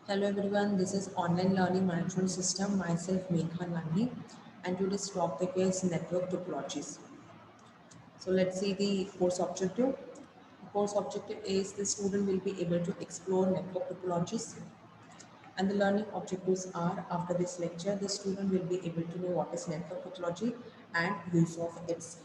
Hello everyone, this is Online Learning Management System, myself Megha Nani, and today's topic is network topologies. So let's see the course objective. The course objective is the student will be able to explore network topologies, and the learning objectives are after this lecture, the student will be able to know what is network topology and use of its.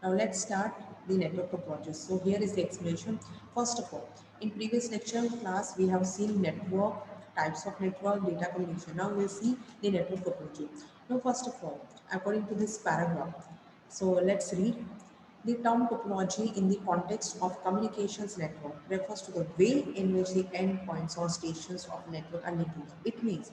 Now let's start the network topologies. So here is the explanation. First of all, in previous lecture class, we have seen network, types of network, data communication. Now we'll see the network topology. Now first of all, according to this paragraph, so let's read. The term topology in the context of communications network refers to the way in which the endpoints or stations of network are linked together. It means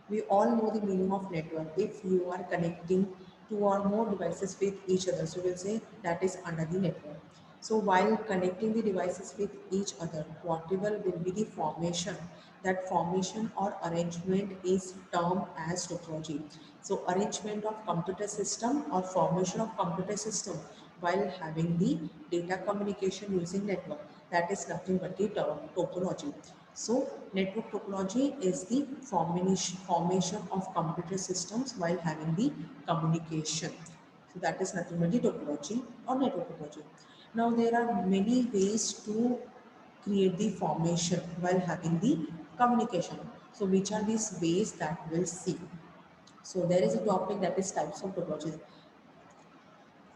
we all know the meaning of network. If you are connecting two or more devices with each other, so we'll say that is under the network. So while connecting the devices with each other, whatever will be the formation, that formation or arrangement is termed as topology. So arrangement of computer system or formation of computer system while having the data communication using network, that is nothing but the term topology. So network topology is the formation of computer systems while having the communication. So that is nothing but the topology or network topology. Now there are many ways to create the formation while having the communication. So which are these ways that we'll see. So there is a topic that is types of topology.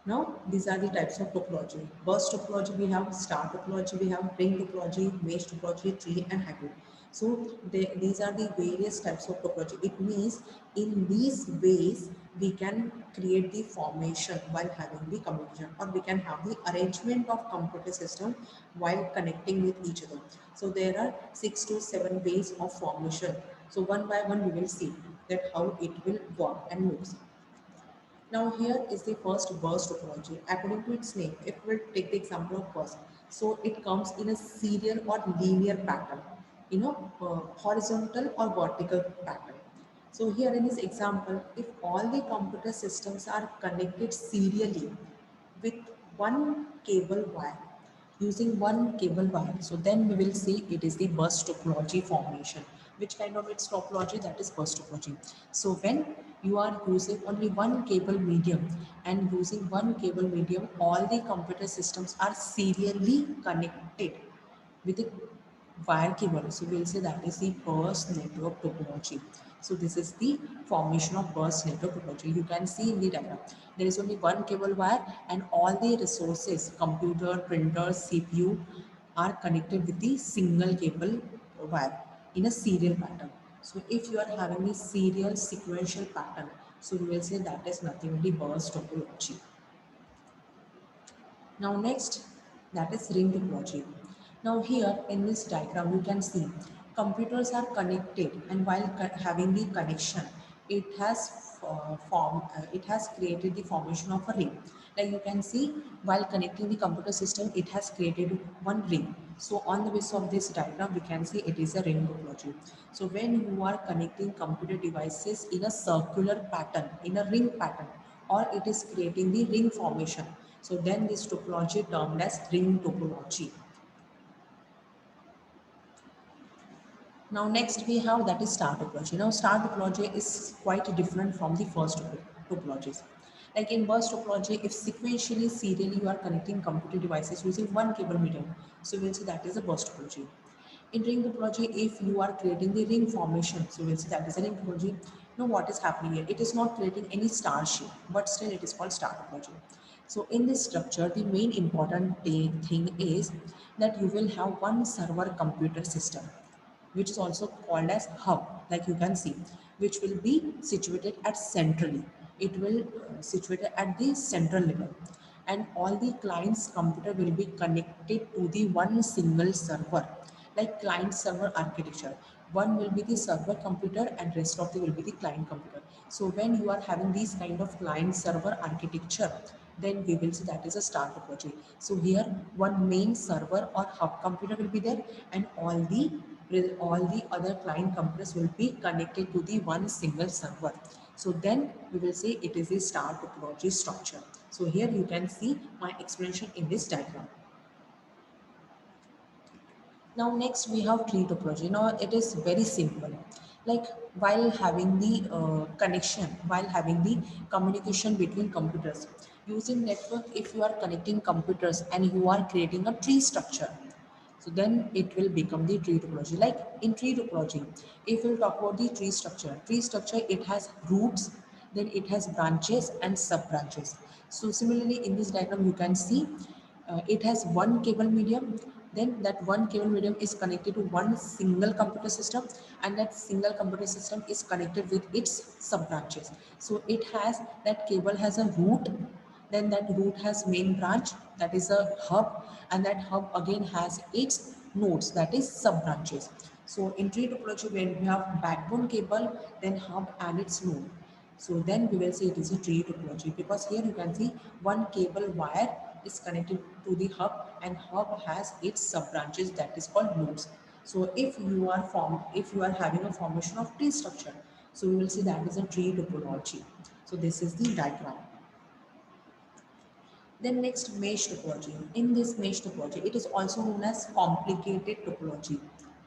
Now, these are the types of topology. Burst topology, we have star topology, we have ring topology, mesh topology, tree, and hybrid. So, these are the various types of topology. It means in these ways, we can create the formation while having the communication, or we can have the arrangement of computer system while connecting with each other. So, there are 6 to 7 ways of formation. So, one by one, we will see that how it will work and moves. Now here is the first burst topology. According to its name, if we take the example of burst, so it comes in a serial or linear pattern, horizontal or vertical pattern. So here in this example, if all the computer systems are connected serially with one cable wire, using one cable wire, so then we will see it is the bus topology formation. Which kind of its topology? That is bus topology. So when you are using only one cable medium, and using one cable medium, all the computer systems are serially connected with a wire cable. So we'll say that is the burst network topology. So this is the formation of burst network topology. You can see in the diagram, there is only one cable wire and all the resources, computer, printer, CPU are connected with the single cable wire in a serial pattern. So if you are having a serial sequential pattern, so we will say that is nothing but the burst topology. Now next, that is ring topology. Now here in this diagram you can see computers are connected, and while having the connection, it has created the formation of a ring. Like you can see, while connecting the computer system, it has created one ring. So on the basis of this diagram we can see it is a ring topology. So when you are connecting computer devices in a circular pattern, in a ring pattern, or it is creating the ring formation, so then this topology termed as ring topology. Now next we have that is star topology. Now star topology is quite different from the first topologies. Like in burst topology, if sequentially, serially you are connecting computer devices using one cable medium, so we'll say that is a burst topology. In ring topology, if you are creating the ring formation, so we'll say that is a ring topology. Now what is happening here? It is not creating any star shape, but still it is called star topology. So in this structure, the main important thing is that you will have one server computer system, which is also called as hub, like you can see, which will be situated at centrally. It will situated at the central level, and all the clients computer will be connected to the one single server, like client server architecture. One will be the server computer and rest of the will be the client computer. So when you are having these kind of client server architecture, then we will see that is a star topology. So here one main server or hub computer will be there, and all the other client computers will be connected to the one single server. So then we will say it is a star topology structure. So here you can see my explanation in this diagram. Now next we have tree topology. Now it is very simple. Like while having the connection, while having the communication between computers, using network, if you are connecting computers and you are creating a tree structure, so then it will become the tree topology. Like in tree topology, if we'll talk about the tree structure, it has roots, then it has branches and sub branches. So similarly in this diagram you can see it has one cable medium, then that one cable medium is connected to one single computer system, and that single computer system is connected with its sub branches. So it has, that cable has a root, then that root has main branch, that is a hub, and that hub again has its nodes, that is sub branches. So in tree topology, when we have backbone cable, then hub and its node, so then we will say it is a tree topology, because here you can see one cable wire is connected to the hub, and hub has its sub branches, that is called nodes. So if you are having a formation of tree structure, so we will see that is a tree topology. So this is the diagram. Then next, mesh topology. In this mesh topology, it is also known as complicated topology.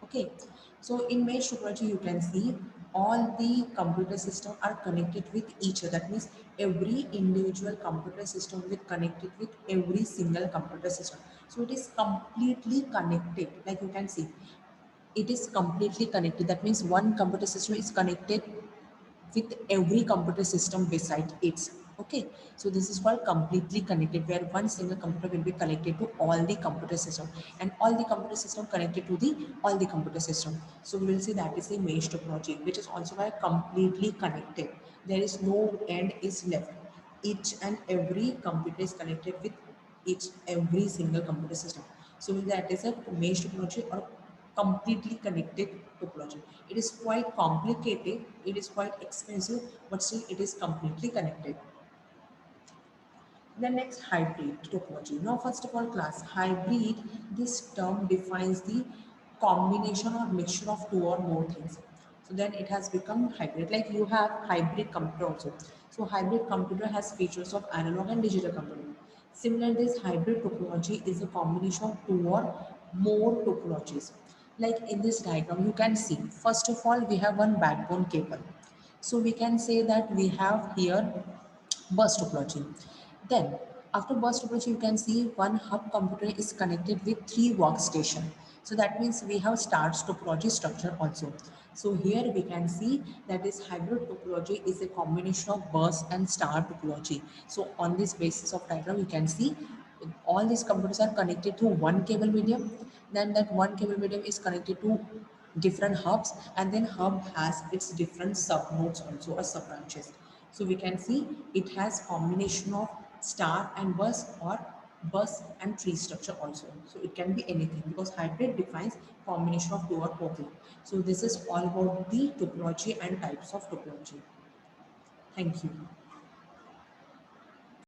Okay, so in mesh topology, you can see all the computer system are connected with each other. That means every individual computer system will connected with every single computer system. So it is completely connected. Like you can see, it is completely connected. That means one computer system is connected with every computer system beside it. Okay, so this is called completely connected, where one single computer will be connected to all the computer system, and all the computer system connected to the all the computer system. So we will see that is the mesh topology, which is also why completely connected. There is no end is left. Each and every computer is connected with each every single computer system. So that is a mesh topology, or completely connected topology. It is quite complicated, it is quite expensive, but still it is completely connected. The next, hybrid topology. Now, first of all, class hybrid, this term defines the combination or mixture of two or more things. So then it has become hybrid. Like you have hybrid computer also. So hybrid computer has features of analog and digital computer. Similarly, this hybrid topology is a combination of two or more topologies. Like in this diagram, you can see, first of all, we have one backbone cable. So we can say that we have here bus topology. Then, after bus topology, you can see one hub computer is connected with three workstation. So that means we have stars topology structure also. So here we can see that this hybrid topology is a combination of bus and star topology. So on this basis of diagram, you can see all these computers are connected to one cable medium. Then that one cable medium is connected to different hubs, and then hub has its different sub nodes also, or sub branches. So we can see it has combination of star and bus, or bus and tree structure also. So it can be anything, because hybrid defines combination of two or more things. So this is all about the topology and types of topology. Thank you.